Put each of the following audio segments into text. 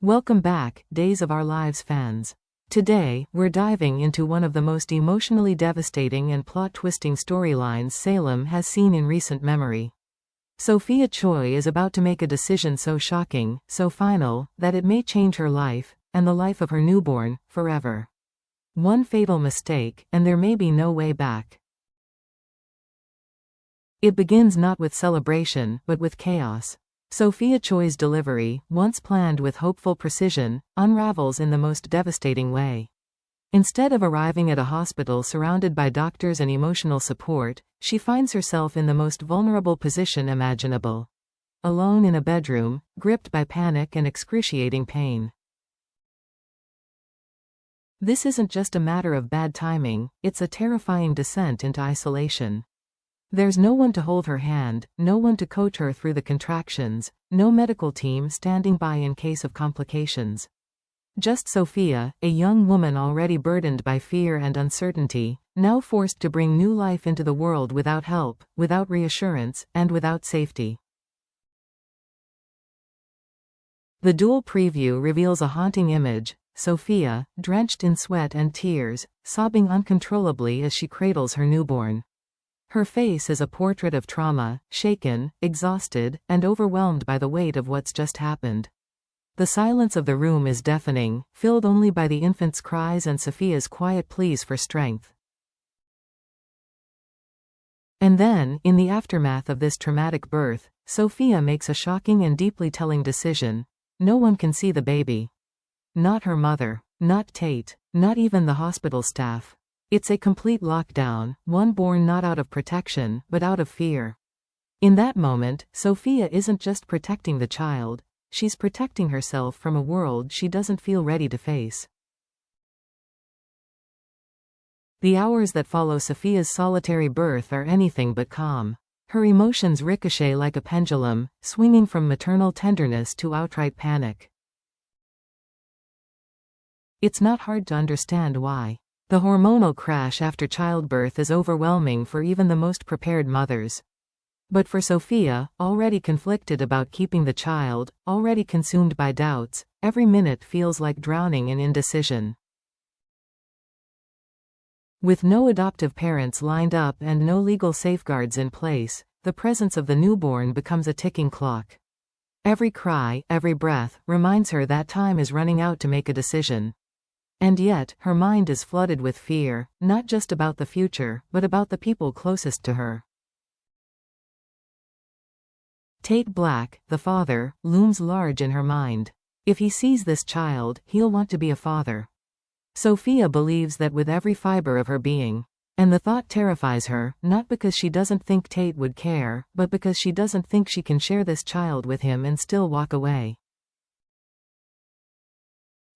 Welcome back, Days of Our Lives fans. Today, we're diving into one of the most emotionally devastating and plot-twisting storylines Salem has seen in recent memory. Sophia Choi is about to make a decision so shocking, so final, that it may change her life, and the life of her newborn, forever. One fatal mistake, and there may be no way back. It begins not with celebration, but with chaos. Sophia Choi's delivery, once planned with hopeful precision, unravels in the most devastating way. Instead of arriving at a hospital surrounded by doctors and emotional support, she finds herself in the most vulnerable position imaginable. Alone in a bedroom, gripped by panic and excruciating pain. This isn't just a matter of bad timing, it's a terrifying descent into isolation. There's no one to hold her hand, no one to coach her through the contractions, no medical team standing by in case of complications. Just Sophia, a young woman already burdened by fear and uncertainty, now forced to bring new life into the world without help, without reassurance, and without safety. The dual preview reveals a haunting image: Sophia, drenched in sweat and tears, sobbing uncontrollably as she cradles her newborn. Her face is a portrait of trauma, shaken, exhausted, and overwhelmed by the weight of what's just happened. The silence of the room is deafening, filled only by the infant's cries and Sophia's quiet pleas for strength. And then, in the aftermath of this traumatic birth, Sophia makes a shocking and deeply telling decision. No one can see the baby. Not her mother, not Tate, not even the hospital staff. It's a complete lockdown, one born not out of protection, but out of fear. In that moment, Sophia isn't just protecting the child, she's protecting herself from a world she doesn't feel ready to face. The hours that follow Sophia's solitary birth are anything but calm. Her emotions ricochet like a pendulum, swinging from maternal tenderness to outright panic. It's not hard to understand why. The hormonal crash after childbirth is overwhelming for even the most prepared mothers. But for Sophia, already conflicted about keeping the child, already consumed by doubts, every minute feels like drowning in indecision. With no adoptive parents lined up and no legal safeguards in place, the presence of the newborn becomes a ticking clock. Every cry, every breath, reminds her that time is running out to make a decision. And yet, her mind is flooded with fear, not just about the future, but about the people closest to her. Tate Black, the father, looms large in her mind. If he sees this child, he'll want to be a father. Sophia believes that with every fiber of her being. And the thought terrifies her, not because she doesn't think Tate would care, but because she doesn't think she can share this child with him and still walk away.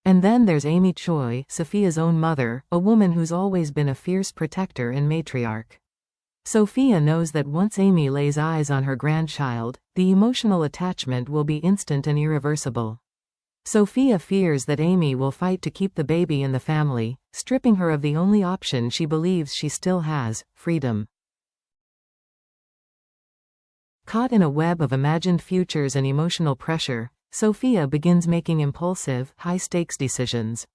And then there's Amy Choi, Sophia's own mother, a woman who's always been a fierce protector and matriarch. Sophia knows that once Amy lays eyes on her grandchild, the emotional attachment will be instant and irreversible. Sophia fears that Amy will fight to keep the baby in the family, stripping her of the only option she believes she still has: freedom. Caught in a web of imagined futures and emotional pressure, Sophia begins making impulsive, high-stakes decisions.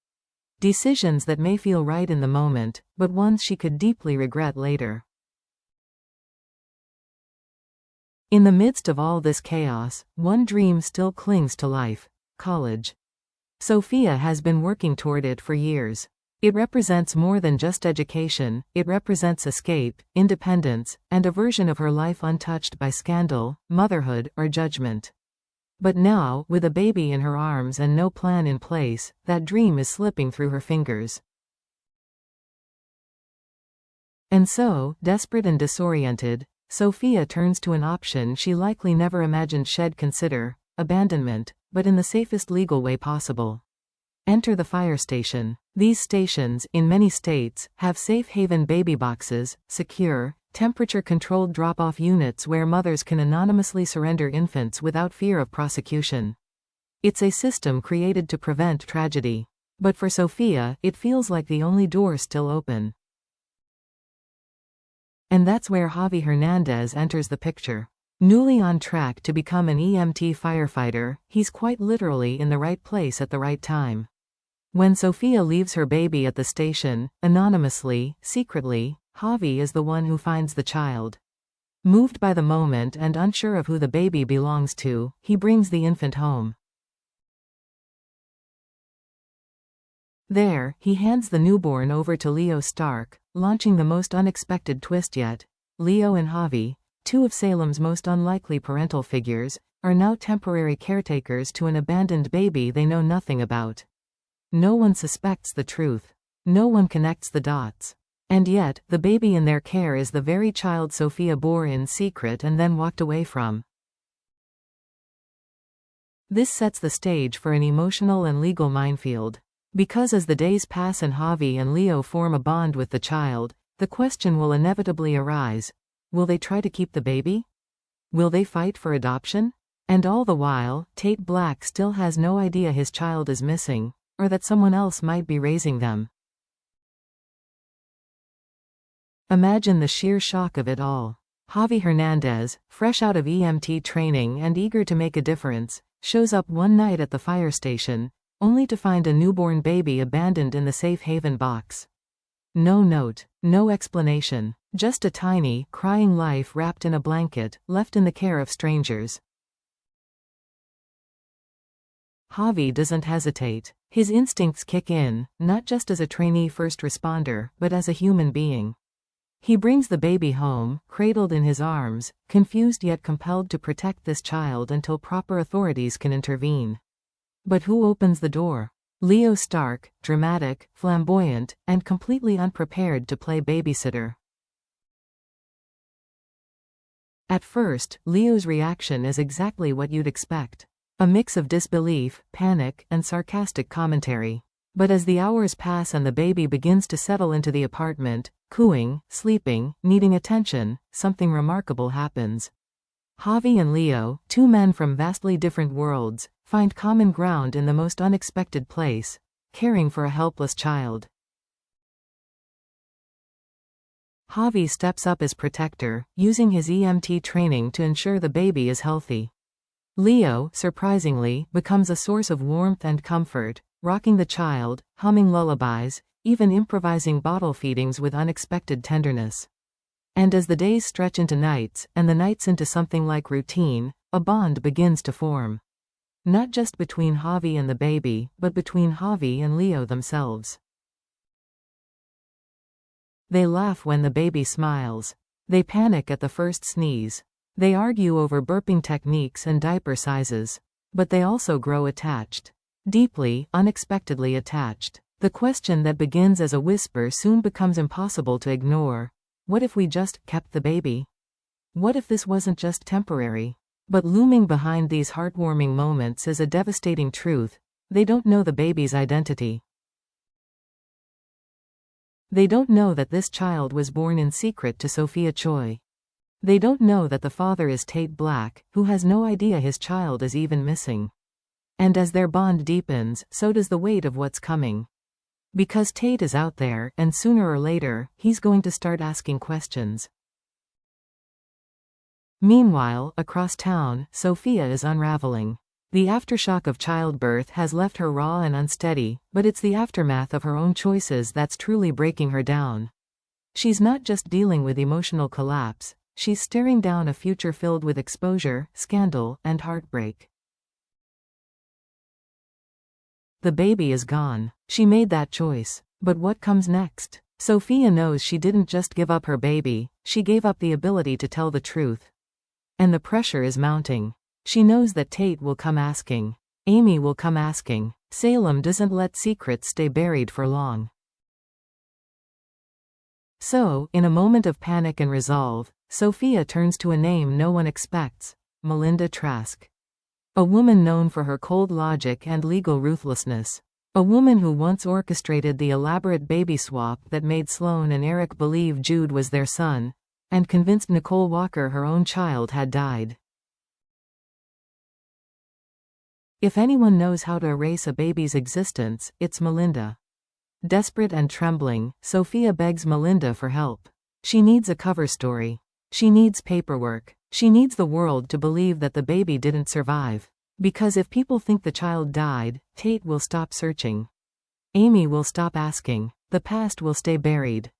Decisions that may feel right in the moment, but ones she could deeply regret later. In the midst of all this chaos, one dream still clings to life: college. Sophia has been working toward it for years. It represents more than just education, it represents escape, independence, and a version of her life untouched by scandal, motherhood, or judgment. But now, with a baby in her arms and no plan in place, that dream is slipping through her fingers. And so, desperate and disoriented, Sophia turns to an option she likely never imagined she'd consider: abandonment, but in the safest legal way possible. Enter the fire station. These stations, in many states, have safe haven baby boxes, secure, temperature-controlled drop-off units where mothers can anonymously surrender infants without fear of prosecution. It's a system created to prevent tragedy. But for Sophia, it feels like the only door still open. And that's where Javi Hernandez enters the picture. Newly on track to become an EMT firefighter, he's quite literally in the right place at the right time. When Sophia leaves her baby at the station, anonymously, secretly, Javi is the one who finds the child. Moved by the moment and unsure of who the baby belongs to, he brings the infant home. There, he hands the newborn over to Leo Stark, launching the most unexpected twist yet. Leo and Javi, two of Salem's most unlikely parental figures, are now temporary caretakers to an abandoned baby they know nothing about. No one suspects the truth. No one connects the dots. And yet, the baby in their care is the very child Sophia bore in secret and then walked away from. This sets the stage for an emotional and legal minefield. Because as the days pass and Javi and Leo form a bond with the child, the question will inevitably arise: will they try to keep the baby? Will they fight for adoption? And all the while, Tate Black still has no idea his child is missing, or that someone else might be raising them. Imagine the sheer shock of it all. Javi Hernandez, fresh out of EMT training and eager to make a difference, shows up one night at the fire station, only to find a newborn baby abandoned in the safe haven box. No note, no explanation, just a tiny, crying life wrapped in a blanket, left in the care of strangers. Javi doesn't hesitate. His instincts kick in, not just as a trainee first responder, but as a human being. He brings the baby home, cradled in his arms, confused yet compelled to protect this child until proper authorities can intervene. But who opens the door? Leo Stark, dramatic, flamboyant, and completely unprepared to play babysitter. At first, Leo's reaction is exactly what you'd expect. A mix of disbelief, panic, and sarcastic commentary. But as the hours pass and the baby begins to settle into the apartment, cooing, sleeping, needing attention, something remarkable happens. Javi and Leo, two men from vastly different worlds, find common ground in the most unexpected place: caring for a helpless child. Javi steps up as protector, using his EMT training to ensure the baby is healthy. Leo, surprisingly, becomes a source of warmth and comfort, rocking the child, humming lullabies, even improvising bottle feedings with unexpected tenderness. And as the days stretch into nights, and the nights into something like routine, a bond begins to form. Not just between Javi and the baby, but between Javi and Leo themselves. They laugh when the baby smiles. They panic at the first sneeze. They argue over burping techniques and diaper sizes. But they also grow attached. Deeply, unexpectedly attached. The question that begins as a whisper soon becomes impossible to ignore. What if we just kept the baby? What if this wasn't just temporary? But looming behind these heartwarming moments is a devastating truth: they don't know the baby's identity. They don't know that this child was born in secret to Sophia Choi. They don't know that the father is Tate Black, who has no idea his child is even missing. And as their bond deepens, so does the weight of what's coming. Because Tate is out there, and sooner or later, he's going to start asking questions. Meanwhile, across town, Sophia is unraveling. The aftershock of childbirth has left her raw and unsteady, but it's the aftermath of her own choices that's truly breaking her down. She's not just dealing with emotional collapse, she's staring down a future filled with exposure, scandal, and heartbreak. The baby is gone. She made that choice. But what comes next? Sophia knows she didn't just give up her baby, she gave up the ability to tell the truth. And the pressure is mounting. She knows that Tate will come asking. Amy will come asking. Salem doesn't let secrets stay buried for long. So, in a moment of panic and resolve, Sophia turns to a name no one expects: Melinda Trask. A woman known for her cold logic and legal ruthlessness. A woman who once orchestrated the elaborate baby swap that made Sloan and Eric believe Jude was their son, and convinced Nicole Walker her own child had died. If anyone knows how to erase a baby's existence, it's Melinda. Desperate and trembling, Sophia begs Melinda for help. She needs a cover story. She needs paperwork. She needs the world to believe that the baby didn't survive. Because if people think the child died, Tate will stop searching. Amy will stop asking. The past will stay buried.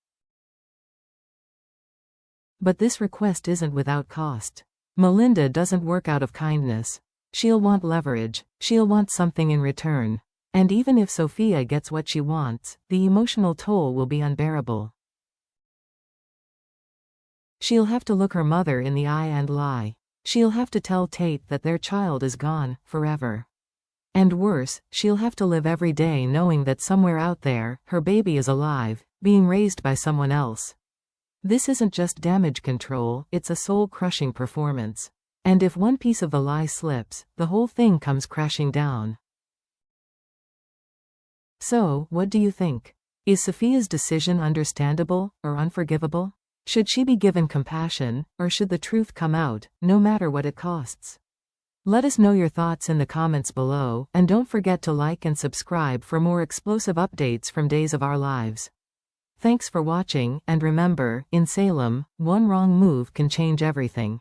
But this request isn't without cost. Melinda doesn't work out of kindness. She'll want leverage. She'll want something in return. And even if Sophia gets what she wants, the emotional toll will be unbearable. She'll have to look her mother in the eye and lie. She'll have to tell Tate that their child is gone, forever. And worse, she'll have to live every day knowing that somewhere out there, her baby is alive, being raised by someone else. This isn't just damage control, it's a soul-crushing performance. And if one piece of the lie slips, the whole thing comes crashing down. So, what do you think? Is Sophia's decision understandable, or unforgivable? Should she be given compassion, or should the truth come out, no matter what it costs? Let us know your thoughts in the comments below, and don't forget to like and subscribe for more explosive updates from Days of Our Lives. Thanks for watching, and remember, in Salem, one wrong move can change everything.